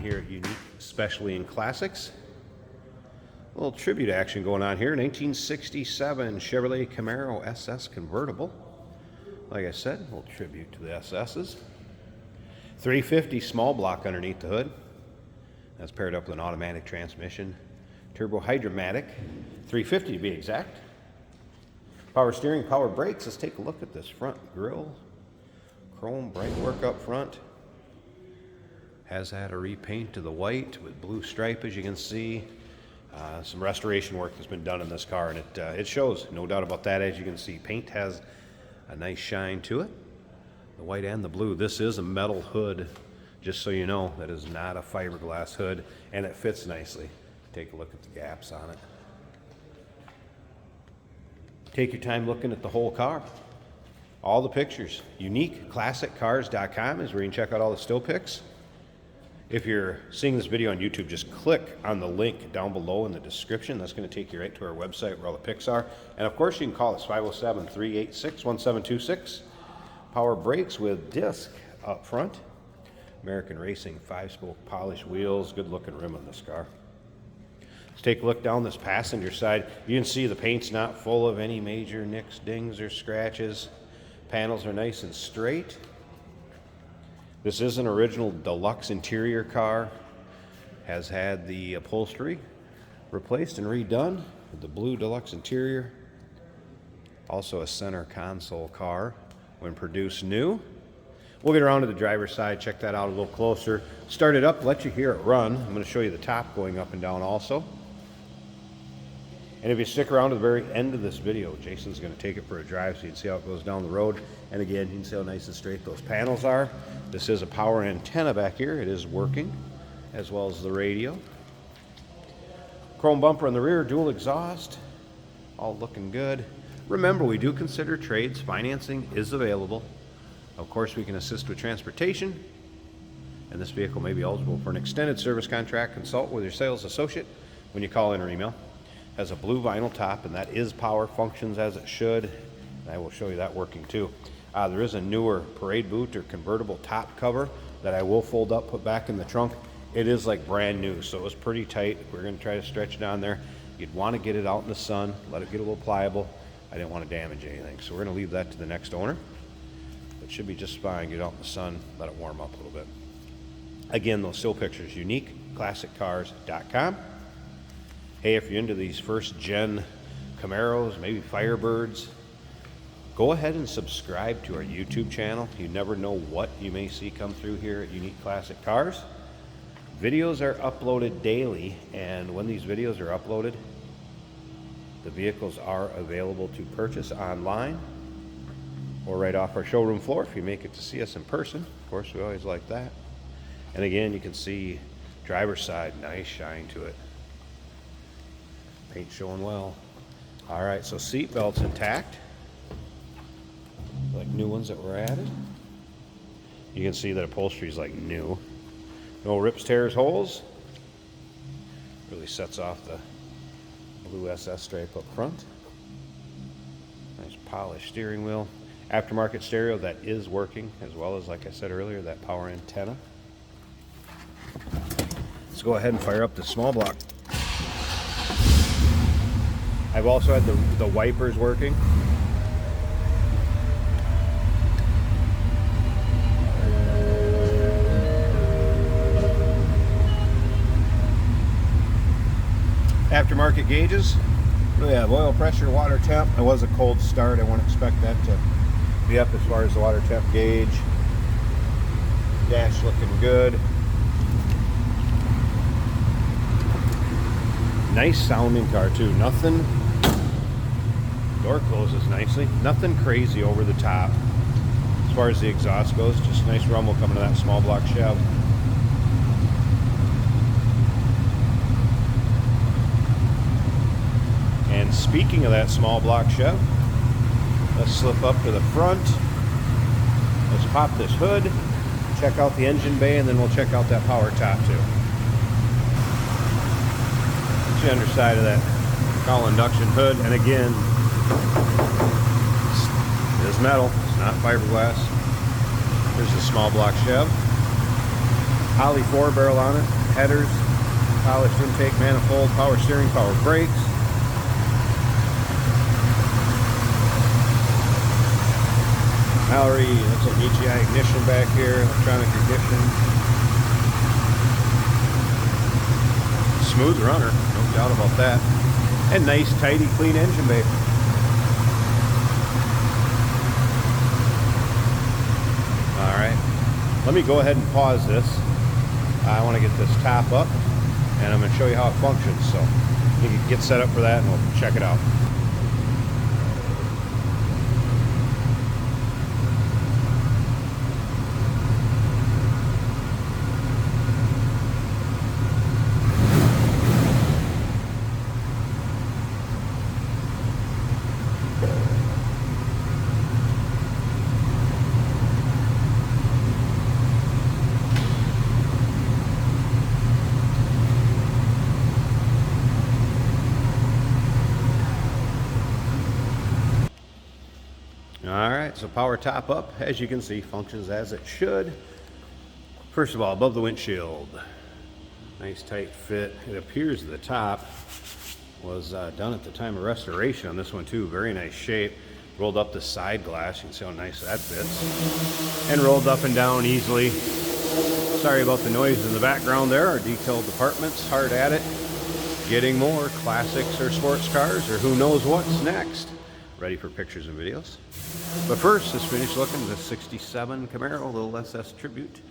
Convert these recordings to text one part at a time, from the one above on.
here at Unique, especially in classics. A little tribute action going on here. 1967 Chevrolet Camaro SS convertible. Like I said, a little tribute to the SS's. 350 small block underneath the hood. That's paired up with an automatic transmission. Turbo Hydromatic, 350 to be exact. Power steering, power brakes. Let's take a look at this front grille. Chrome bright work up front. Has had a repaint to the white with blue stripe, as you can see. Some restoration work has been done in this car, and it shows, no doubt about that. As you can see, paint has a nice shine to it. The white and the blue. This is a metal hood, just so you know. That is not a fiberglass hood, and it fits nicely. Take a look at the gaps on it. Take your time looking at the whole car. All the pictures. UniqueClassicCars.com is where you can check out all the still pics. If you're seeing this video on YouTube, just click on the link down below in the description. That's going to take you right to our website where all the pics are. And of course, you can call us 507-386-1726. Power brakes with disc up front. American Racing 5-spoke polished wheels. Good looking rim on this car. Let's take a look down this passenger side. You can see the paint's not full of any major nicks, dings, or scratches. Panels are nice and straight. This is an original deluxe interior car. Has had the upholstery replaced and redone with the blue deluxe interior. Also a center console car when produced new. We'll get around to the driver's side, check that out a little closer. Start it up, let you hear it run. I'm going to show you the top going up and down also. And if you stick around to the very end of this video, Jason's going to take it for a drive so you can see how it goes down the road. And again, you can see how nice and straight those panels are. This is a power antenna back here. It is working, as well as the radio. Chrome bumper in the rear, dual exhaust. All looking good. Remember, we do consider trades. Financing is available. Of course, we can assist with transportation. And this vehicle may be eligible for an extended service contract. Consult with your sales associate when you call in or email. Has a blue vinyl top, and that is power, functions as it should. And I will show you that working too. There is a newer parade boot or convertible top cover that I will fold up, put back in the trunk. It is like brand new, so it was pretty tight. We're going to try to stretch it on there. You'd want to get it out in the sun, let it get a little pliable. I didn't want to damage anything, so we're going to leave that to the next owner. It should be just fine. Get it out in the sun, let it warm up a little bit. Again, those still pictures, UniqueClassicCars.com. Hey, if you're into these first-gen Camaros, maybe Firebirds, go ahead and subscribe to our YouTube channel. You never know what you may see come through here at Unique Classic Cars. Videos are uploaded daily, and when these videos are uploaded, the vehicles are available to purchase online or right off our showroom floor if you make it to see us in person. Of course, we always like that. And again, you can see driver's side, nice shine to it. Paint showing well. All right, so seat belts intact, like new ones that were added. You can see that upholstery is like new. No rips, tears, holes. Really sets off the blue SS stripe up front. Nice polished steering wheel. Aftermarket stereo that is working, as well as, like I said earlier, that power antenna. Let's go ahead and fire up the small block. I've also had the wipers working. Aftermarket gauges. We have oil pressure, water temp. It was a cold start. I won't expect that to be up as far as the water temp gauge. Dash looking good. Nice sounding car too. Nothing. Door closes nicely. Nothing crazy over the top as far as the exhaust goes. Just a nice rumble coming to that small block Chev. And speaking of that small block Chev, let's slip up to the front. Let's pop this hood, check out the engine bay, and then we'll check out that power top too. It's the underside of that Call induction hood, and again, it is metal, it's not fiberglass. Here's the small block Chev. Poly 4-barrel on it, headers, polished intake manifold, power steering, power brakes. Mallory, that's a HEI ignition back here, electronic ignition. Smooth runner, no doubt about that. And nice, tidy, clean engine bay. All right, let me go ahead and pause this. I want to get this top up, and I'm going to show you how it functions. So you can get set up for that, and we'll check it out. Alright, so power top up, as you can see, functions as it should. First of all, above the windshield, nice tight fit. It appears the top was done at the time of restoration on this one too. Very nice shape. Rolled up the side glass, you can see how nice that fits. And rolled up and down easily. Sorry about the noise in the background there. Our detail department's hard at it, getting more classics or sports cars or who knows what's next. Ready for pictures and videos. But first, let's finish looking at the 67 Camaro, little SS Tribute.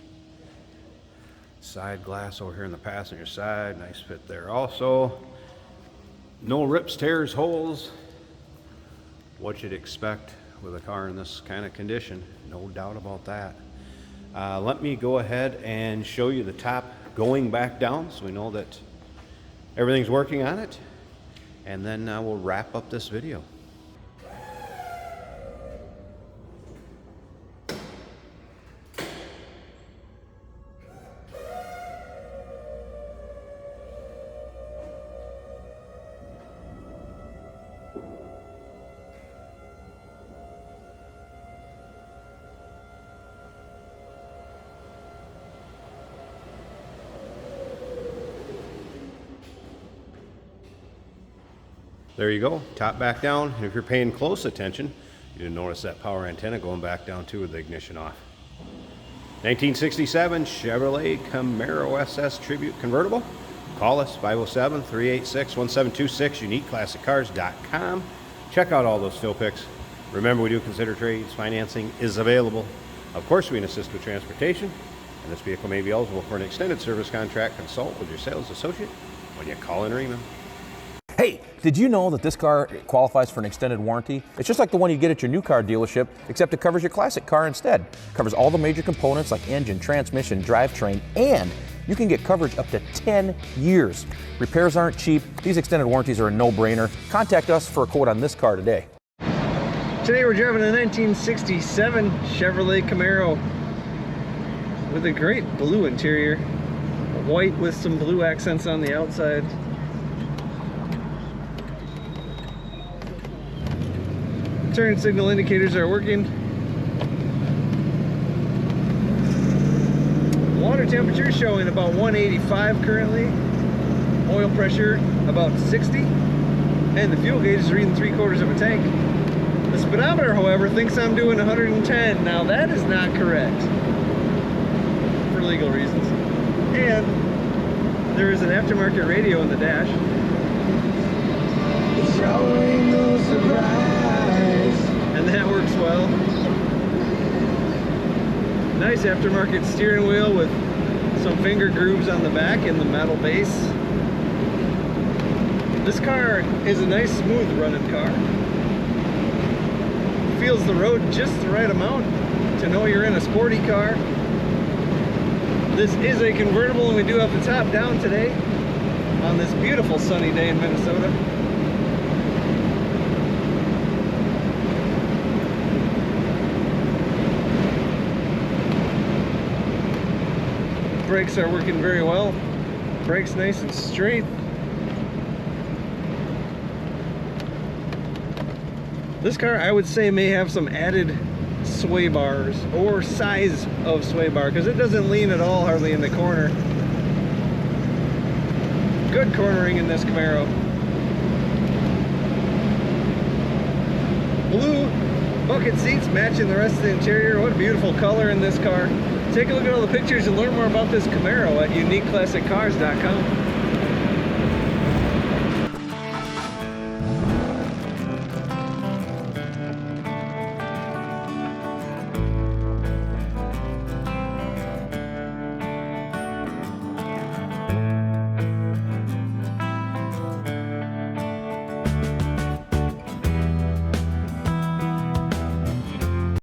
Side glass over here on the passenger side, nice fit there also. No rips, tears, holes. What you'd expect with a car in this kind of condition, no doubt about that. Let me go ahead and show you the top going back down so we know that everything's working on it. And then we'll wrap up this video. There you go, top back down. And if you're paying close attention, you didn't notice that power antenna going back down too with the ignition off. 1967 Chevrolet Camaro SS Tribute Convertible. Call us, 507-386-1726, uniqueclassiccars.com. Check out all those fill pics. Remember, we do consider trades. Financing is available. Of course, we can assist with transportation. And this vehicle may be eligible for an extended service contract. Consult with your sales associate when you call in Reno. Hey, did you know that this car qualifies for an extended warranty? It's just like the one you get at your new car dealership, except it covers your classic car instead. It covers all the major components like engine, transmission, drivetrain, and you can get coverage up to 10 years. Repairs aren't cheap. These extended warranties are a no-brainer. Contact us for a quote on this car today. Today we're driving a 1967 Chevrolet Camaro with a great blue interior, white with some blue accents on the outside. Turn signal indicators are working. Water temperature showing about 185 currently. Oil pressure about 60. And the fuel gauge is reading 3/4 of a tank. The speedometer, however, thinks I'm doing 110. Now that is not correct for legal reasons. And there is an aftermarket radio in the dash. Showing no surprise. And that works well. Nice aftermarket steering wheel with some finger grooves on the back and the metal base. This car is a nice smooth running car. Feels the road just the right amount to know you're in a sporty car. This is a convertible and we do have the top down today on this beautiful sunny day in Minnesota. Brakes are working very well. Brakes nice and straight. This car, I would say, may have some added sway bars or size of sway bar, because it doesn't lean at all hardly in the corner. Good cornering in this Camaro. Blue bucket seats matching the rest of the interior. What a beautiful color in this car. Take a look at all the pictures and learn more about this Camaro at uniqueclassiccars.com.